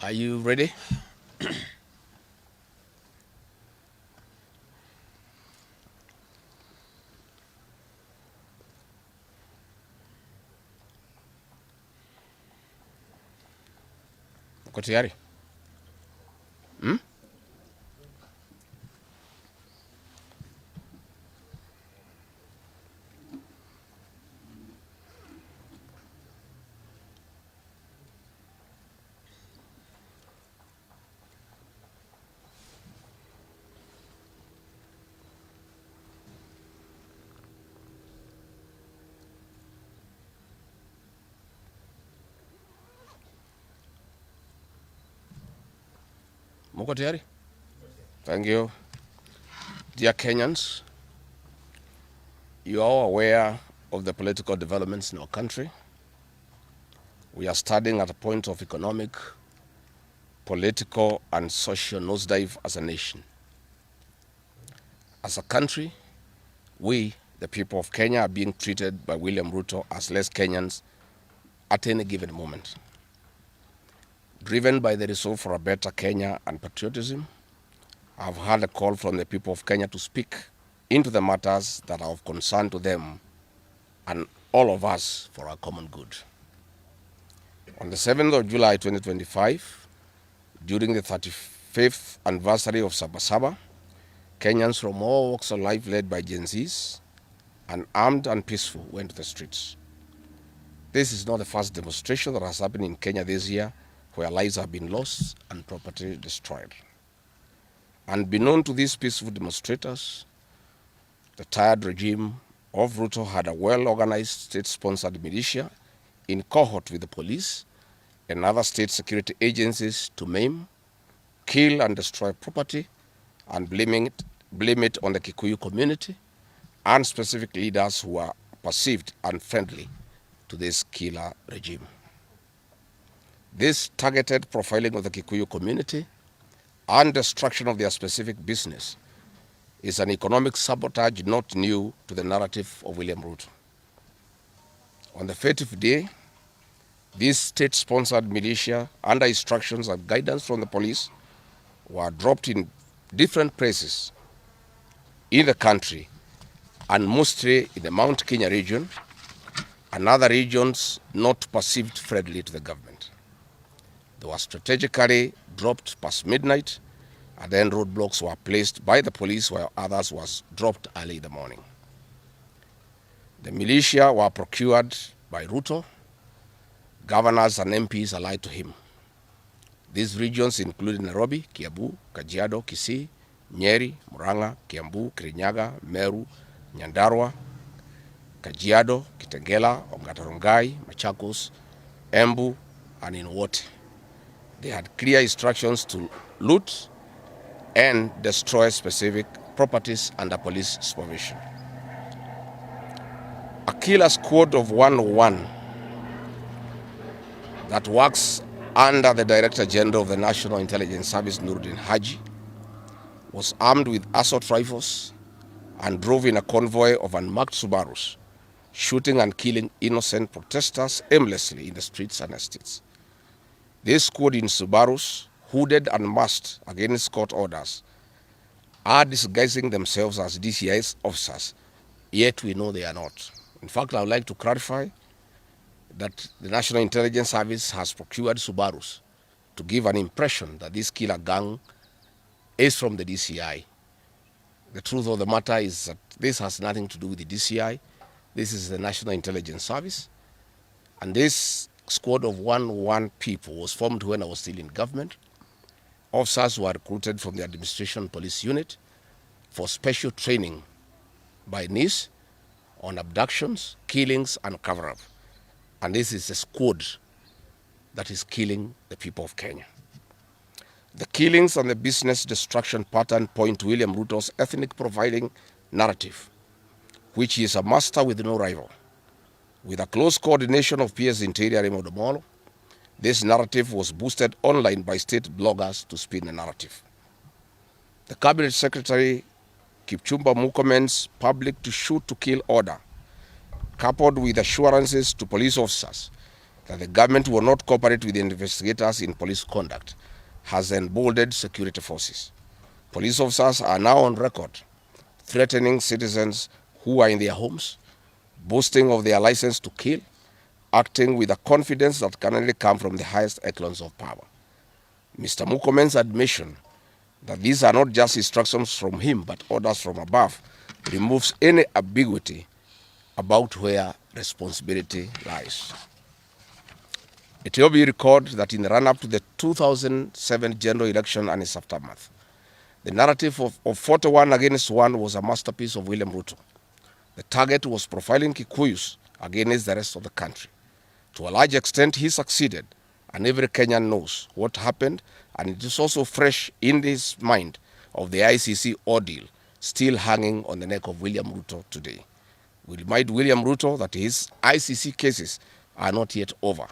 Are you ready? Uko tayari? Muko tayari? Thank you. Dear Kenyans, you are all aware of the political developments in our country. We are standing at a point of economic, political, and social nosedive as a nation. As a country, we, the people of Kenya, are being treated by William Ruto as less Kenyans at any given moment. Driven by the resolve for a better Kenya and patriotism, I've heard a call from the people of Kenya to speak into the matters that are of concern to them and all of us for our common good. On the 7th of July 2025, during the 35th anniversary of Sabasaba, Kenyans from all walks of life led by GENZS, and armed and peaceful, went to the streets. This is not the first demonstration that has happened in Kenya this year where lives have been lost and property destroyed. Unbeknown to these peaceful demonstrators, the tired regime of Ruto had a well-organized state-sponsored militia in cohort with the police and other state security agencies to maim, kill and destroy property and blame it on the Kikuyu community and specific leaders who are perceived unfriendly to this killer regime. This targeted profiling of the Kikuyu community and destruction of their specific business is an economic sabotage not new to the narrative of William Ruto. On the 30th day, these state-sponsored militia, under instructions and guidance from the police, were dropped in different places in the country, and mostly in the Mount Kenya region and other regions not perceived friendly to the government. They were strategically dropped past midnight, and then roadblocks were placed by the police while others was dropped early in the morning. The militia were procured by Ruto, governors and MPs allied to him. These regions include Nairobi, Kiambu, Kajiado, Kisii, Nyeri, Murang'a, Kiambu, Kirinyaga, Meru, Nyandarua, Kajiado, Kitengela, Ongata Rongai, Machakos, Embu, and in Wote. They had clear instructions to loot and destroy specific properties under police supervision. A killer squad of 101 that works under the Director General of the National Intelligence Service, Nuruddin Haji, was armed with assault rifles and drove in a convoy of unmarked Subarus, shooting and killing innocent protesters aimlessly in the streets and estates. This squad in Subarus, hooded and masked against court orders, are disguising themselves as DCI's officers, yet we know they are not. In fact, I would like to clarify that the National Intelligence Service has procured Subarus to give an impression that this killer gang is from the DCI. The truth of the matter is that this has nothing to do with the DCI. This is the National Intelligence Service. And this squad of 101 people was formed when I was still in government. Officers were recruited from the Administration Police Unit for special training by NIS on abductions, killings, and cover-up. And this is a squad that is killing the people of Kenya. The killings and the business destruction pattern point to William Ruto's ethnic profiling narrative, which he is a master with no rival. With a close coordination of PS Interior Raymond Omolo, this narrative was boosted online by state bloggers to spin the narrative. The Cabinet Secretary Kipchumba Murkomen's public to shoot to kill order, coupled with assurances to police officers that the government will not cooperate with the investigators in police conduct has emboldened security forces. Police officers are now on record threatening citizens who are in their homes, boasting of their license to kill, acting with a confidence that can only come from the highest echelons of power. Mr. Murkomen's admission that these are not just instructions from him but orders from above removes any ambiguity about where responsibility lies. It will be recalled that in the run-up to the 2007 general election and its aftermath, the narrative of 41 against 1 was a masterpiece of William Ruto. The target was profiling Kikuyus against the rest of the country. To a large extent, he succeeded, and every Kenyan knows what happened, and it is also fresh in his mind of the ICC ordeal still hanging on the neck of William Ruto today. We remind William Ruto that his ICC cases are not yet over.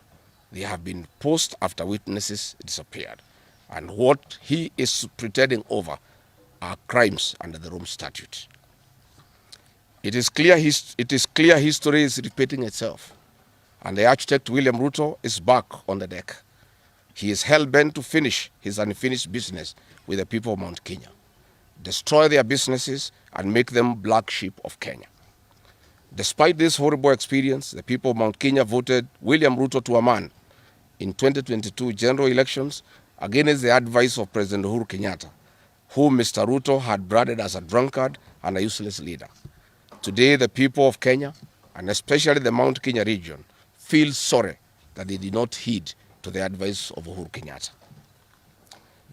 They have been posed after witnesses disappeared, and what he is pretending over are crimes under the Rome Statute. It is clear history is repeating itself, and the architect William Ruto is back on the deck. He is hell-bent to finish his unfinished business with the people of Mount Kenya, destroy their businesses, and make them black sheep of Kenya. Despite this horrible experience, the people of Mount Kenya voted William Ruto to a man in 2022 general elections against the advice of President Uhuru Kenyatta, whom Mr. Ruto had branded as a drunkard and a useless leader. Today, the people of Kenya, and especially the Mount Kenya region, feel sorry that they did not heed to the advice of Uhuru Kenyatta.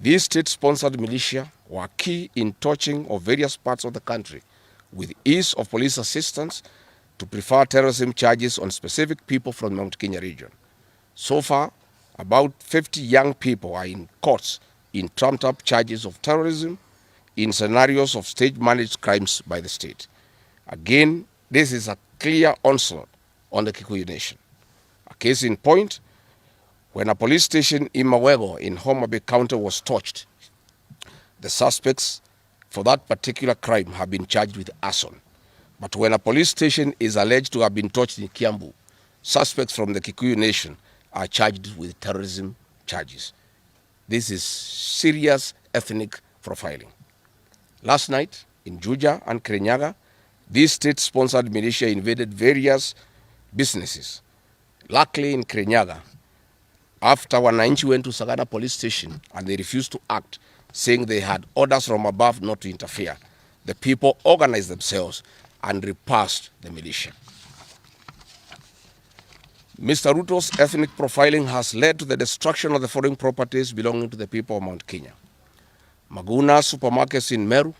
These state-sponsored militia were key in touching of various parts of the country with ease of police assistance to prefer terrorism charges on specific people from the Mount Kenya region. So far, about 50 young people are in courts in trumped-up charges of terrorism in scenarios of stage-managed crimes by the state. Again, this is a clear onslaught on the Kikuyu nation. A case in point, when a police station in Mawego in Homa Bay County was torched, the suspects for that particular crime have been charged with arson. But when a police station is alleged to have been torched in Kiambu, suspects from the Kikuyu nation are charged with terrorism charges. This is serious ethnic profiling. Last night, in Juja and Kirinyaga, these state-sponsored militia invaded various businesses. Luckily, in Kirinyaga, after Wananchi went to Sagana police station and they refused to act, saying they had orders from above not to interfere, the people organized themselves and repulsed the militia. Mr. Ruto's ethnic profiling has led to the destruction of the foreign properties belonging to the people of Mount Kenya. Maguna supermarkets in Meru,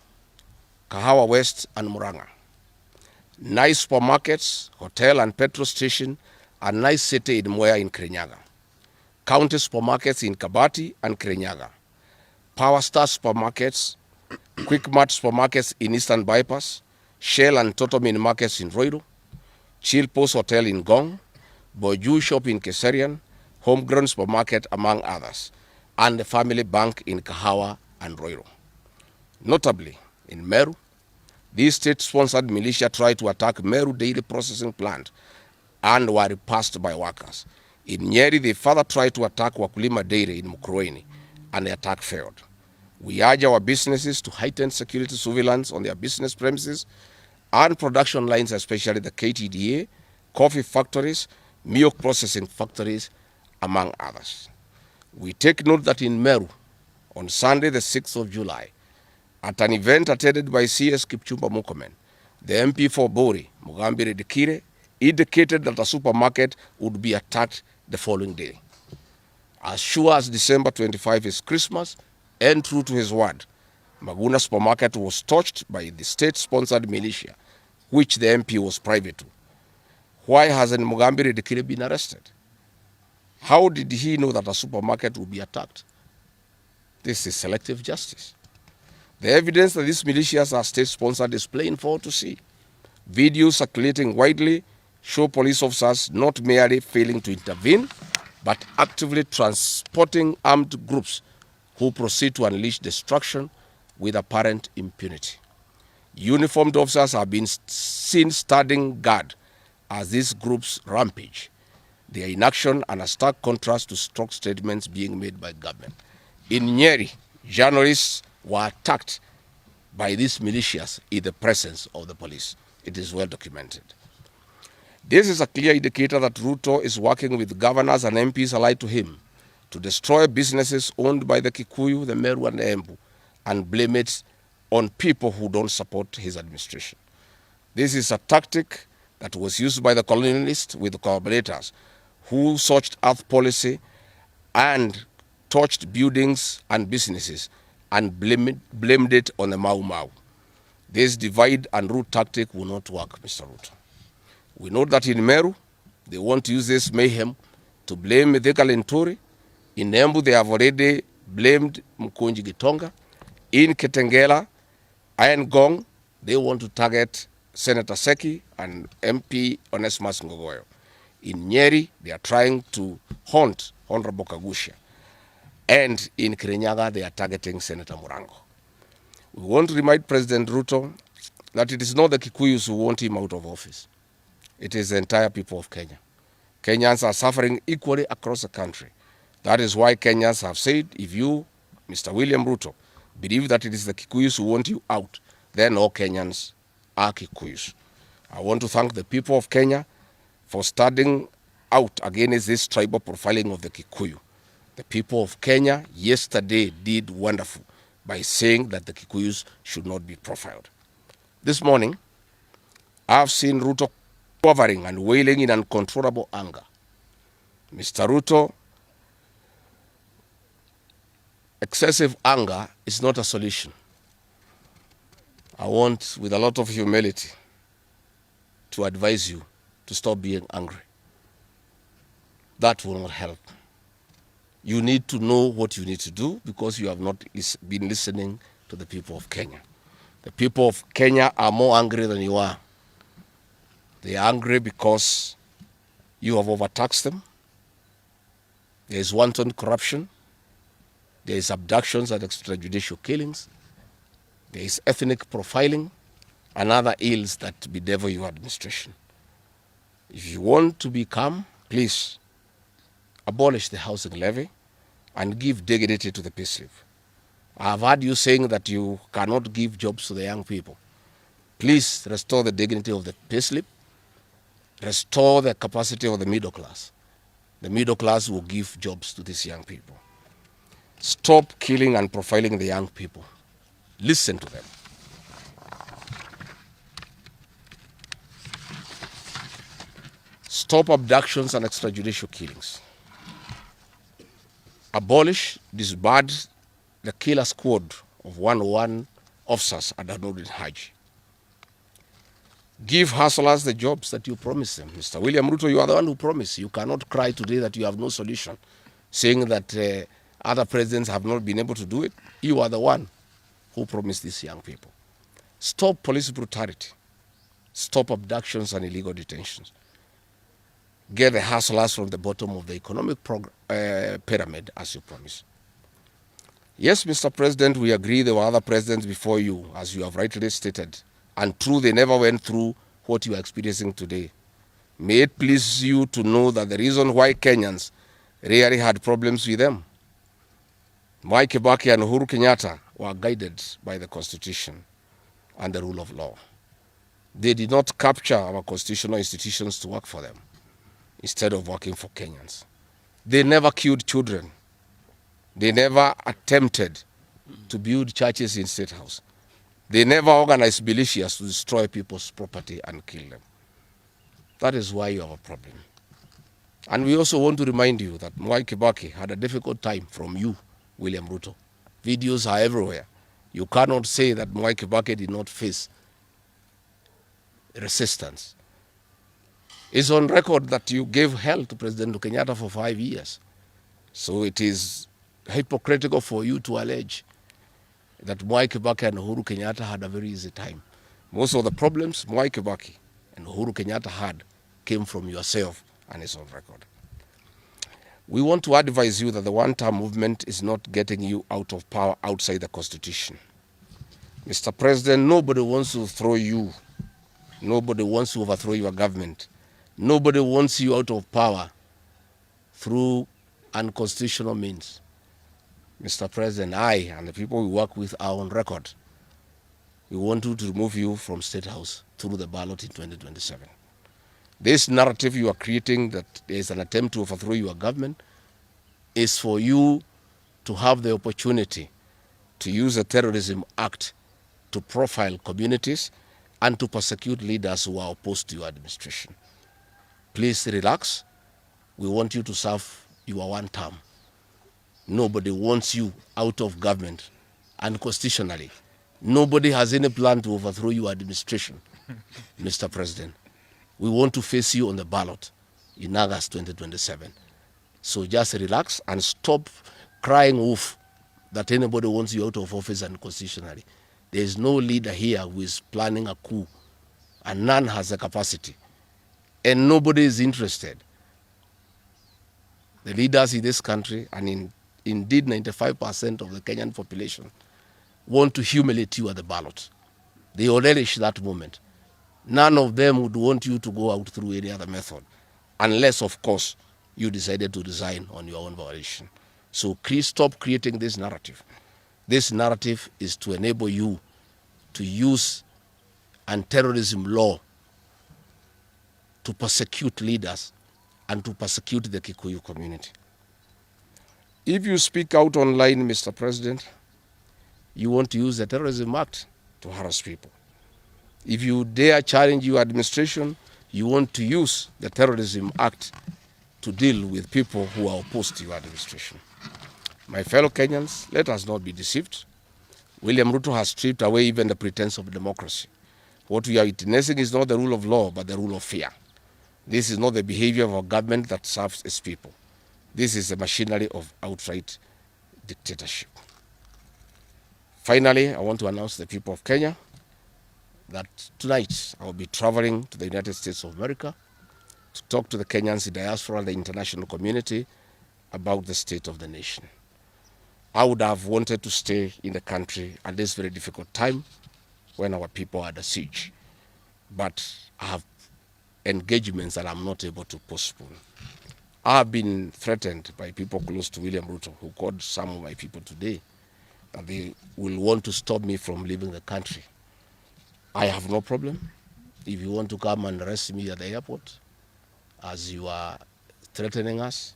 Kahawa West, and Murang'a. Nice supermarkets, hotel, and petrol station, and nice city in Mwea in Kirinyaga. County supermarkets in Kabati and Kirinyaga. Power Star supermarkets, Quick Mart supermarkets in Eastern Bypass, Shell and Total Mini markets in Roiro, Chill Post Hotel in Gong, Boju Shop in Keserian, Homegrown Supermarket, among others, and the Family Bank in Kahawa and Roiro. Notably, in Meru, these state-sponsored militia tried to attack Meru Dairy Processing Plant and were repulsed by workers. In Nyeri, they further tried to attack Wakulima Dairy in Mukurweini, and the attack failed. We urge our businesses to heighten security surveillance on their business premises and production lines, especially the KTDA, coffee factories, milk processing factories, among others. We take note that in Meru, on Sunday, the 6th of July, at an event attended by CS Kipchumba Murkomen, the MP for Bori, Mugambire Dikire, indicated that a supermarket would be attacked the following day. As sure as December 25 is Christmas, and true to his word, Maguna supermarket was torched by the state-sponsored militia, which the MP was privy to. Why hasn't Mugambire Dikire been arrested? How did he know that a supermarket would be attacked? This is selective justice. The evidence that these militias are state-sponsored is plain for all to see. Videos circulating widely show police officers not merely failing to intervene, but actively transporting armed groups who proceed to unleash destruction with apparent impunity. Uniformed officers have been seen standing guard as these groups rampage. their inaction and a stark contrast to strong statements being made by government. In Nyeri, journalists were attacked by these militias in the presence of the police. It is well documented. This is a clear indicator that Ruto is working with governors and MPs allied to him to destroy businesses owned by the Kikuyu, the Meru, and the Embu, and blame it on people who don't support his administration. This is a tactic that was used by the colonialists with the collaborators who searched earth policy and torched buildings and businesses and blamed it on the Mau Mau. This divide and rule tactic will not work, Mr. Ruto. We know that in Meru, they want to use this mayhem to blame Thika Linturi. In Embu, they have already blamed Mkunji Gitonga. In Kitengela, Iron Gong, they want to target Senator Seki and MP Onesmus Ngogoyo. In Nyeri, they are trying to haunt Honorable Kagusha. And in Kirinyaga, they are targeting Senator Murango. We want to remind President Ruto that it is not the Kikuyus who want him out of office. It is the entire people of Kenya. Kenyans are suffering equally across the country. That is why Kenyans have said, if you, Mr. William Ruto, believe that it is the Kikuyus who want you out, then all Kenyans are Kikuyus. I want to thank the people of Kenya for standing out against this tribal profiling of the Kikuyu. The people of Kenya yesterday did wonderful by saying that the Kikuyus should not be profiled. This morning, I've seen Ruto quivering and wailing in uncontrollable anger. Mr. Ruto, excessive anger is not a solution. I want, with a lot of humility, to advise you to stop being angry. That will not help. You need to know what you need to do because you have not been listening to the people of Kenya. The people of Kenya are more angry than you are. They are angry because you have overtaxed them. There is wanton corruption. There is abductions and extrajudicial killings. There is ethnic profiling and other ills that bedevil your administration. If you want to be calm, please abolish the housing levy and give dignity to the payslip. I have heard you saying that you cannot give jobs to the young people. Please restore the dignity of the payslip. Restore the capacity of the middle class. The middle class will give jobs to these young people. Stop killing and profiling the young people. Listen to them. Stop abductions and extrajudicial killings. Abolish, disband the killer squad of 101 officers at Nurdin Haji. Give hustlers the jobs that you promised them. Mr. William Ruto, you are the one who promised. You cannot cry today that you have no solution, saying that other presidents have not been able to do it. You are the one who promised these young people. Stop police brutality. Stop abductions and illegal detentions. Get the hustlers from the bottom of the economic pyramid as you promised. Yes, Mr. President, we agree there were other presidents before you, as you have rightly stated. And true, they never went through what you are experiencing today. May it please you to know that the reason why Kenyans rarely had problems with them, Mwai Kibaki and Uhuru Kenyatta were guided by the Constitution and the rule of law. They did not capture our constitutional institutions to work for them instead of working for Kenyans. They never killed children. They never attempted to build churches in State House. They never organized militias to destroy people's property and kill them. That is why you have a problem. And we also want to remind you that Mwai Kibaki had a difficult time from you, William Ruto. Videos are everywhere. You cannot say that Mwai Kibaki did not face resistance. It's on record that you gave hell to President Kenyatta for 5 years. So it is hypocritical for you to allege that Mwai Kibaki and Uhuru Kenyatta had a very easy time. Most of the problems Mwai Kibaki and Uhuru Kenyatta had came from yourself, and it's on record. We want to advise you that the one-term movement is not getting you out of power outside the Constitution. Mr. President, nobody wants to throw you. Nobody wants to overthrow your government. Nobody wants you out of power through unconstitutional means. Mr. President, I and the people we work with are on record. We want to remove you from State House through the ballot in 2027. This narrative you are creating that there is an attempt to overthrow your government is for you to have the opportunity to use the Terrorism Act to profile communities and to persecute leaders who are opposed to your administration. Please relax. We want you to serve your one term. Nobody wants you out of government unconstitutionally. Nobody has any plan to overthrow your administration, Mr. President. We want to face you on the ballot in August 2027. So just relax and stop crying wolf that anybody wants you out of office unconstitutionally. There is no leader here who is planning a coup, and none has the capacity. And nobody is interested. The leaders in this country, and indeed 95% of the Kenyan population, want to humiliate you at the ballot. They relish that moment. None of them would want you to go out through any other method, unless, of course, you decided to resign on your own volition. So please stop creating this narrative. This narrative is to enable you to use anti-terrorism law to persecute leaders and to persecute the Kikuyu community. If you speak out online, Mr. President, you want to use the Terrorism Act to harass people. If you dare challenge your administration, you want to use the Terrorism Act to deal with people who are opposed to your administration. My fellow Kenyans, let us not be deceived. William Ruto has stripped away even the pretense of democracy. What we are witnessing is not the rule of law, but the rule of fear. This is not the behavior of a government that serves its people. This is the machinery of outright dictatorship. Finally, I want to announce to the people of Kenya that tonight I will be traveling to the United States of America to talk to the Kenyans in diaspora and the international community about the state of the nation. I would have wanted to stay in the country at this very difficult time when our people are under siege, but I have engagements that I'm not able to postpone. I have been threatened by people close to William Ruto, who called some of my people today, that they will want to stop me from leaving the country. I have no problem. If you want to come and arrest me at the airport, as you are threatening us,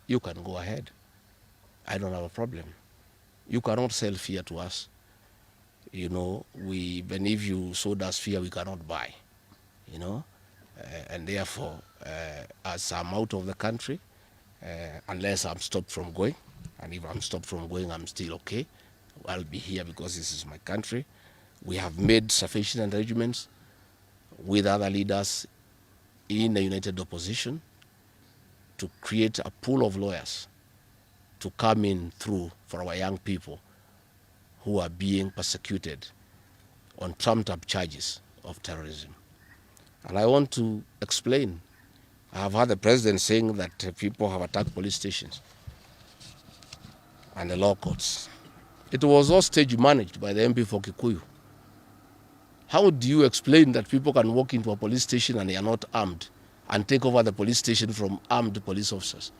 you can go ahead. I don't have a problem. You cannot sell fear to us. You know, even if you sold us fear, we cannot buy. You know, and therefore, as I'm out of the country, unless I'm stopped from going, and if I'm stopped from going, I'm still okay. I'll be here because this is my country. We have made sufficient arrangements with other leaders in the united opposition to create a pool of lawyers to come in through for our young people who are being persecuted on trumped-up charges of terrorism. And I want to explain. I have heard the president saying that people have attacked police stations and the law courts. It was all stage managed by the MP for Kikuyu. How do you explain that people can walk into a police station and they are not armed and take over the police station from armed police officers?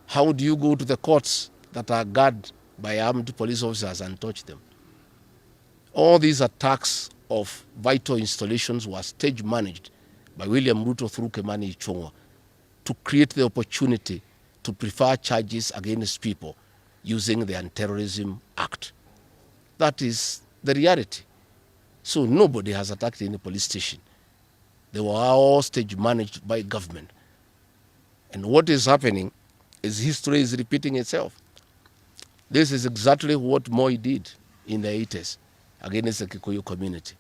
How do you go to the courts that are guarded by armed police officers and touch them? All these attacks of vital installations were stage managed by William Ruto through Kimani Ichung'wah to create the opportunity to prefer charges against people using the Anti-Terrorism Act. That is the reality. So nobody has attacked any police station. They were all stage managed by government. And what is happening is history is repeating itself. This is exactly what Moi did in the 80s against the Kikuyu community.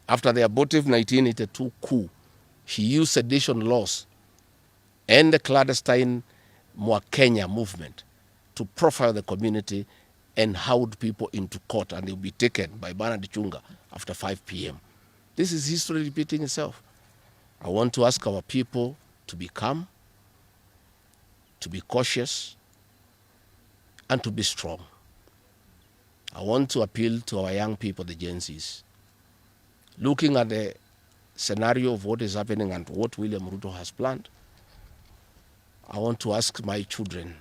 After the abortive 1982 coup, he used sedition laws and the clandestine Kenya movement to profile the community and hold people into court, and they'll be taken by Bernard Chunga after 5 p.m. This is history repeating itself. I want to ask our people to be calm, to be cautious, and to be strong. I want to appeal to our young people, the GENZS. Looking at the scenario of what is happening and what William Ruto has planned, I want to ask my children,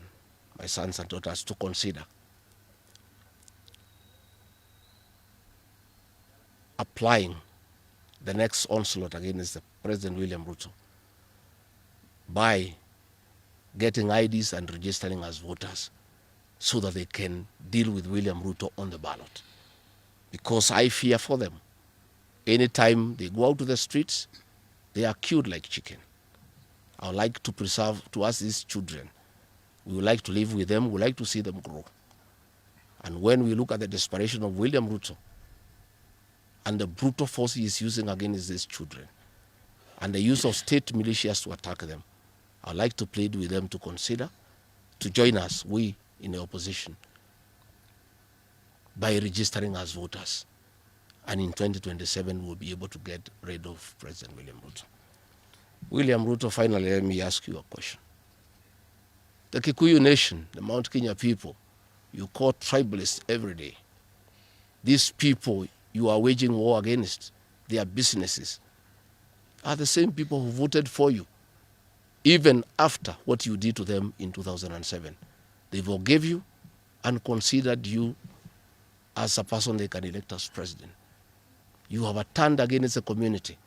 my sons and daughters, to consider applying the next onslaught against President William Ruto by getting IDs and registering as voters so that they can deal with William Ruto on the ballot. Because I fear for them. Anytime they go out to the streets, they are killed like chicken. I would like to preserve, to us these children, we would like to live with them, we would like to see them grow. And when we look at the desperation of William Ruto and the brutal force he is using against these children and the use of state militias to attack them, I would like to plead with them to consider, to join us, we in the opposition, by registering as voters. And in 2027, we'll be able to get rid of President William Ruto. William Ruto, finally, let me ask you a question. The Kikuyu nation, the Mount Kenya people, you call tribalists every day. These people you are waging war against, their businesses, are the same people who voted for you, even after what you did to them in 2007. They forgave you and considered you as a person they can elect as president. You have turned against the community.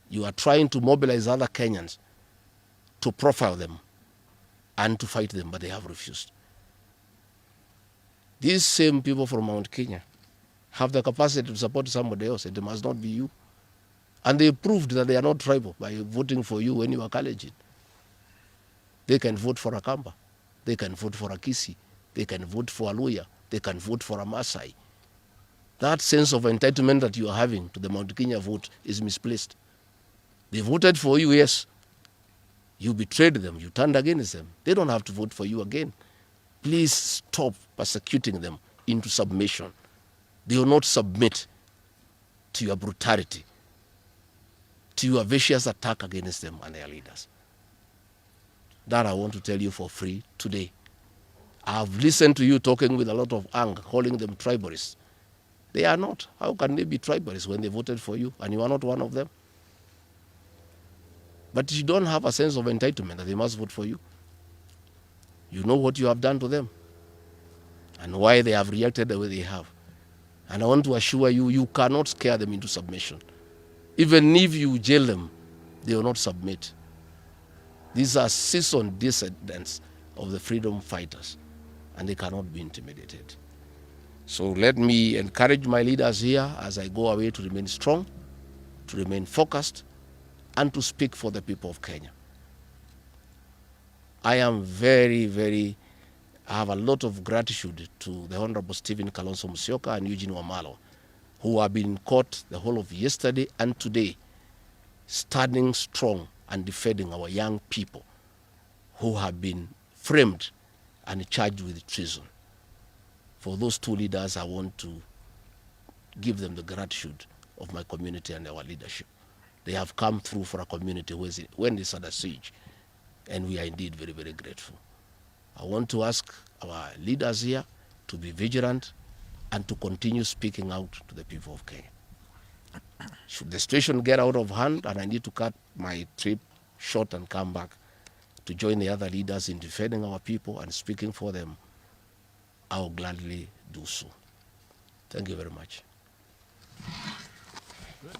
You are trying to mobilize other Kenyans to profile them and to fight them, but they have refused. These same people from Mount Kenya have the capacity to support somebody else. It must not be you. And they proved that they are not tribal by voting for you when you are Kalenjin. They can vote for a Kamba. They can vote for a Kisi. They can vote for a Luya. They can vote for a Maasai. That sense of entitlement that you are having to the Mount Kenya vote is misplaced. They voted for you, yes. You betrayed them. You turned against them. They don't have to vote for you again. Please stop persecuting them into submission. They will not submit to your brutality, to your vicious attack against them and their leaders. That I want to tell you for free today. I've listened to you talking with a lot of anger, calling them tribalists. They are not. How can they be tribalists when they voted for you and you are not one of them? But you don't have a sense of entitlement that they must vote for you. You know what you have done to them and why they have reacted the way they have. And I want to assure you, you cannot scare them into submission. Even if you jail them, they will not submit. These are seasoned descendants of the freedom fighters, and they cannot be intimidated. So let me encourage my leaders here as I go away to remain strong, to remain focused, and to speak for the people of Kenya. I am I have a lot of gratitude to the Honorable Stephen Kalonzo Musyoka and Eugene Wamalwa, who have been caught the whole of yesterday and today, standing strong and defending our young people who have been framed and charged with treason. For those two leaders, I want to give them the gratitude of my community and our leadership. They have come through for a community when it's under siege, and we are indeed very, very grateful. I want to ask our leaders here to be vigilant and to continue speaking out to the people of Kenya. Should the situation get out of hand and I need to cut my trip short and come back to join the other leaders in defending our people and speaking for them, I will gladly do so. Thank you very much. Good.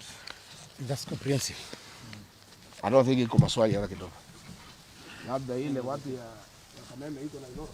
That's comprehensive. I don't think iko maswali hata kidogo. Labda ile watu ya Kameme iko na Igoro.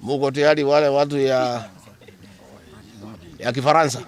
Muko tayari wale watu ya Kifaransa?